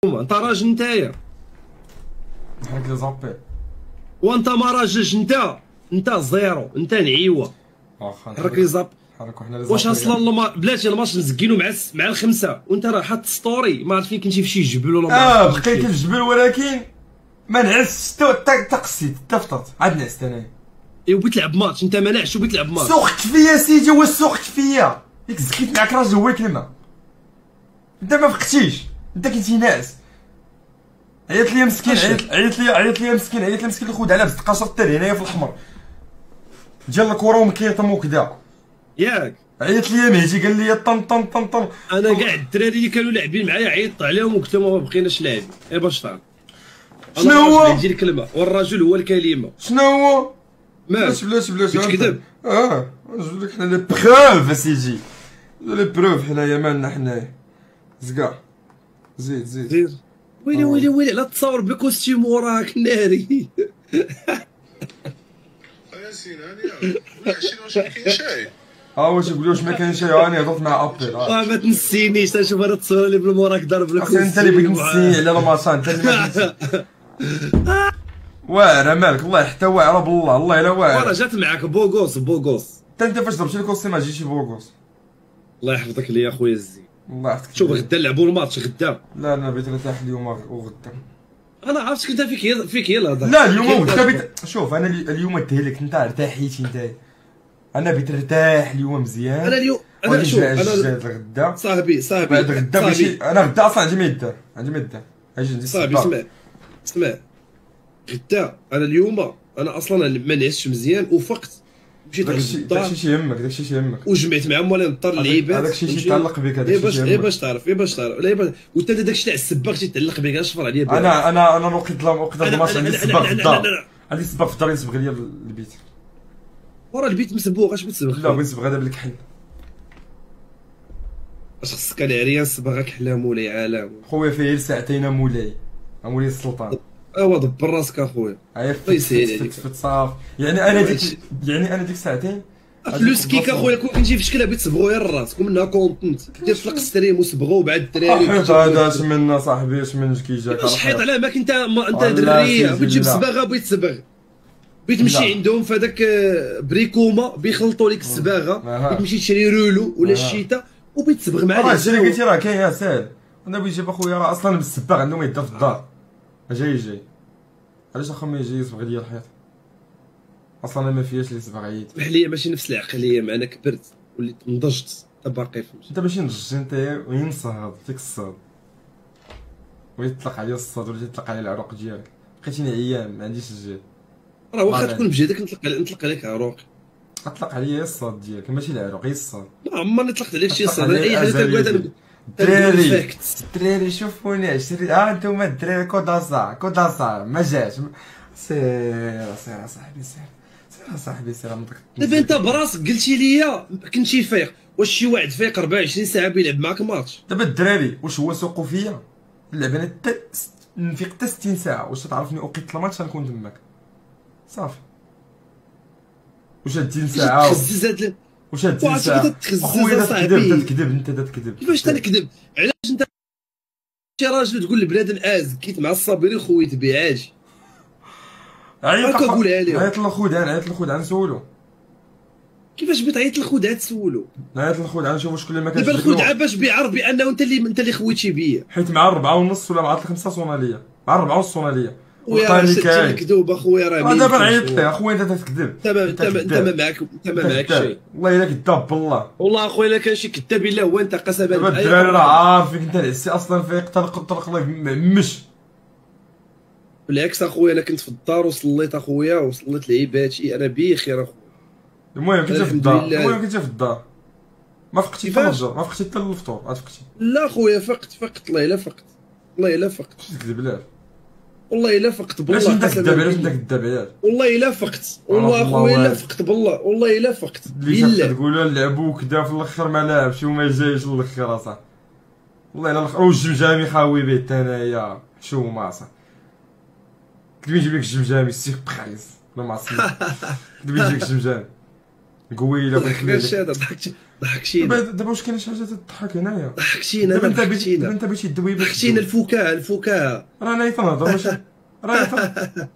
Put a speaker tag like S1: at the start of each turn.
S1: انت راجل نتايا
S2: هاك لي زابيل
S1: وانت ما راجلش انت زيرو، انت نعيوه.
S2: واخا
S1: حرك لي زاب.
S2: حركوا حنا لي
S1: واش اصلا بلاتي الماتش نزكينو مع الخمسه وانت راه حاط ستوري ما عرفت فين كنتي في شي جبل ولا ما
S2: بقيت في الجبل ولكن ما نعستش حتى قصيت حتى فطرت عاد نعست انايا.
S1: ايوا بغيت تلعب ماتش، انت ما نعش وبغيت تلعب ماتش.
S2: سوخت فيا سيدي، واش سوخت فيا؟ ياك زكيت معاك راجل هو كلمه، انت ما فقتيش، انت كنتي ناعس. عيط لي مسكين، عيط لي مسكين الخود على بزد قاشر التالي هنايا في الحمر ديال الكره ومكيطم وكذا
S1: ياك
S2: عيط لي مهدي قال لي طن طن طن طن.
S1: انا كاع الدراري اللي كانوا لاعبين معايا عيطت عليهم وقلت لهم ما بقيناش لاعبين. باش تعرف
S2: شنو هو؟
S1: هذه الكلمه والرجل هو الكلمه.
S2: شنو هو؟ بلاش
S1: تكذب.
S2: نجيب لك حنا لي بروف اسيدي، لي بروف حنايا مالنا حنايا. زكا زيد
S1: ويلي لا تصور بكوستيم وراك ناري.
S3: ياسين هاني عشرين واش ما كاين شاي.
S2: واش يقولوا واش ما كاين شي؟ هاني هضرت مع ابل.
S1: ما تنسينيش تشوف هاد التصويره اللي بالموراك ضارب لك.
S2: انت اللي بغيت تنسيني على الماتشان، انت اللي ما تنسي. واعره مالك الله حتى واعره بالله، الله الا واعره.
S1: وانا جات معاك بوغوس
S2: انت فاش ضربتي الكوستيم ما جيتي بوغوس.
S1: الله يحفظك ليا خويا الزين.
S2: الله يحفظك.
S1: شوف غدا نلعبوا الماتش غدا.
S2: لا انا بغيت نرتاح اليوم وغدا.
S1: انا عرفتك انت فيك هي الهضره.
S2: لا اليوم وغدا بغيت. شوف انا اليوم اديلك انت ارتاحيتي انت، انا بغيت نرتاح اليوم مزيان.
S1: انا اليوم انا شوف انا
S2: غدا
S1: صاحبي
S2: بعد غدا ماشي انا غدا اصلا عندي ما يدار اجي ندير
S1: صاحبي. اسمع غدا انا اليوم انا اصلا ما نعستش مزيان وفقت مشيت
S2: داكشي شي يهمك
S1: وجمعت مع مولاي نضطر اللعيبات.
S2: هذاك الشيء يتعلق بك، هذاك الشيء
S1: باش تعرف لا وانت داكشي تاع السباق تيتعلق بك. اشفر عليا
S2: انا وقت الماتش عندي السباق في الدار، عندي السباق في الدار يسبق ليا البيت.
S1: ورا البيت مسبوق اش بتسبق؟
S2: لا بغيت نسبق هذا بالكحل.
S1: اش خصك العريان صبغك حلا مولاي عالم
S2: خويا فيه ساعتين مولاي السلطان.
S1: دبر راسك اخويا.
S2: الله يسهل عليك صافي. يعني انا ديك ساعتين
S1: فلوس كيك اخويا كون كنتي في شكلها بغيت تصبغوا غير راسك ومنها كونتنت دير طلق ستريم وصبغوا بعد الدراري.
S2: هذا اش منا صاحبي، اش من كي جاك
S1: واش حيط على ماك انت دريه بغيت تجيب الصباغه بغيت تصبغ بغيت تمشي عندهم في هذاك بريكوما بيخلطوا لك الصباغه بغيت تمشي تشري رولو ولا الشيتا وبغيت تصبغ مع
S2: هادشي اللي قلتي راه كاين ساهل. انا بغيت نجيب اخويا راه اصلا بالصباغ عنده ما يدار في الدار جاي علاش اخو ما يجي يصبغ ليا الحيط اصلا انا ما فياش اللي صبغ عييت.
S1: بحال ليا ماشي نفس العقليه معنا كبرت وليت نضجت باقي فهمت.
S2: انت ماشي نضجت انت وينصهد فيك الصاد ويطلق عليا الصاد ولا يطلق عليا العروق ديالك. بقيتيني عيان ما عنديش الجهد.
S1: راه واخا تكون بجهدك نطلق عليك عروق.
S2: اطلق عليا الصاد ديالك ماشي العروق، غير الصاد.
S1: ما عمرني طلقت عليك شي صاد. اي حاجه تنقول
S2: الدراري شوفوني عشري. انتوما الدراري كوداسا ما جاش. سير صاحبي سير
S1: دابا انت براسك قلتي لي كنتي فايق. واش شي واحد فايق 24 ساعه بيلعب معاك ماتش؟
S2: دابا الدراري واش هو سوقوا فيا نلعب انا نفيق حتى 60 ساعه. واش تعرفني اوقيت الماتش غنكون تماك صافي. واش هاد 60 ساعه واش هاد 60 ساعه خويا تكذب انت تكذب.
S1: كيفاش تنكذب؟ علاش انت شي راجل تقول لبنادم زكيت مع الصابرين خويت بيه عاجي
S2: عيط للخدعه نسولو.
S1: كيفاش بتعيط للخدعه تسولو؟
S2: عيط للخدعه نشوفوا شكون اللي ما كانش.
S1: دابا الخدعه باش بيعرف بانه انت اللي خويتي بيا
S2: حيت مع 4:30 ولا مع 5 صوناليه مع 4:30 صوناليه
S1: وقال لي كاين كذوب اخويا. راه
S2: دابا نعيط ليه اخويا انت تكذب.
S1: انت ما معاك شي.
S2: والله الا كذاب بالله.
S1: والله اخويا الا كان شي كذاب الا هو انت قسما بالله.
S2: دابا الدراري راه عارفينك انت العسي اصلا فيك طلق الله مش.
S1: بالعكس اخويا انا كنت في الدار وصليت اخويا وصليت لعيباتي انا بخير اخويا.
S2: المهم كنت في الدار ما فقتي حتى الفجر ما فقتي حتى الفطور عاد فقتي.
S1: لا خويا فقت والله الا فقت
S2: تكذب لا
S1: والله الا فقت بالله.
S2: علاش انت كذاب علاش
S1: والله الا فقت والله اخويا الا فقت بالله والله الا فقت
S2: بالله. تقولوا نلعبوا كذا في الاخر ما لعبش وما جايش الاخر اصاحبي. والله الا الاخر والجمجامي خاوي به حتى انايا حشومه اصاحبي. كنت نجيب لك الجمجامي السيخ بخايس ولا ما عرفتش كنت نجيب لك الجمجامي قويله بالخليه.
S1: ضحكتينا
S2: دابا واش كاين شي حاجه تضحك هنايا؟
S1: ضحكتينا
S2: دابا انت بغيتي الدويبه
S1: ضحكتينا الفكاهه
S2: راه انا تنهضر ماشي راه